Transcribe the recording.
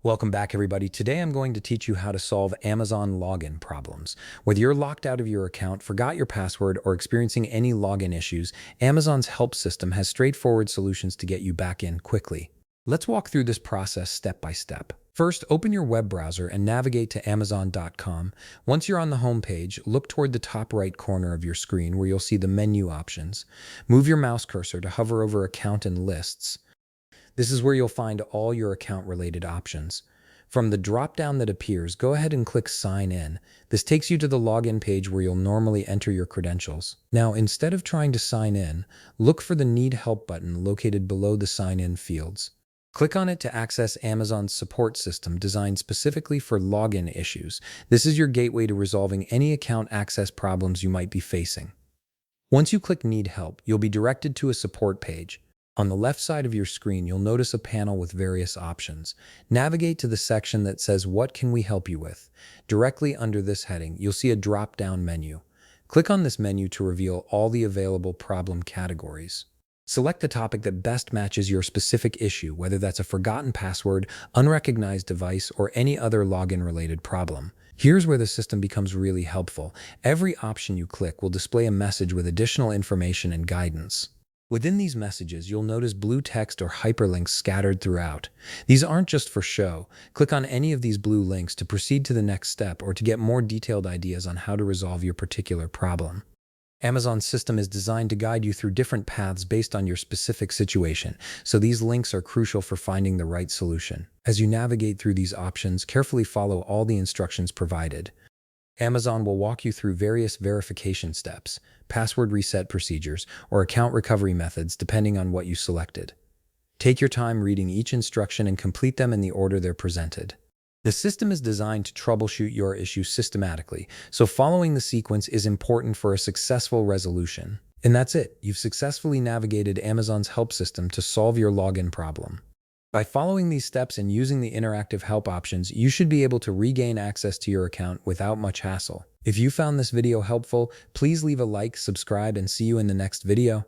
Welcome back, everybody. Today I'm going to teach you how to solve Amazon login problems. Whether you're locked out of your account, forgot your password, or experiencing any login issues, Amazon's help system has straightforward solutions to get you back in quickly. Let's walk through this process step by step. First, open your web browser and navigate to Amazon.com. Once you're on the home page, look toward the top right corner of your screen where you'll see the menu options. Move your mouse cursor to hover over Account and Lists. This is where you'll find all your account-related options. From the drop-down that appears, go ahead and click Sign In. This takes you to the login page where you'll normally enter your credentials. Now, instead of trying to sign in, look for the Need Help button located below the Sign In fields. Click on it to access Amazon's support system designed specifically for login issues. This is your gateway to resolving any account access problems you might be facing. Once you click Need Help, you'll be directed to a support page. On the left side of your screen, you'll notice a panel with various options. Navigate to the section that says, "What can we help you with?" Directly under this heading, you'll see a drop-down menu. Click on this menu to reveal all the available problem categories. Select the topic that best matches your specific issue, whether that's a forgotten password, unrecognized device, or any other login-related problem. Here's where the system becomes really helpful. Every option you click will display a message with additional information and guidance. Within these messages, you'll notice blue text or hyperlinks scattered throughout. These aren't just for show. Click on any of these blue links to proceed to the next step or to get more detailed ideas on how to resolve your particular problem. Amazon's system is designed to guide you through different paths based on your specific situation, so these links are crucial for finding the right solution. As you navigate through these options, carefully follow all the instructions provided. Amazon will walk you through various verification steps, password reset procedures, or account recovery methods depending on what you selected. Take your time reading each instruction and complete them in the order they're presented. The system is designed to troubleshoot your issue systematically, so following the sequence is important for a successful resolution. And that's it. You've successfully navigated Amazon's help system to solve your login problem. By following these steps and using the interactive help options, you should be able to regain access to your account without much hassle. If you found this video helpful, please leave a like, subscribe, and see you in the next video.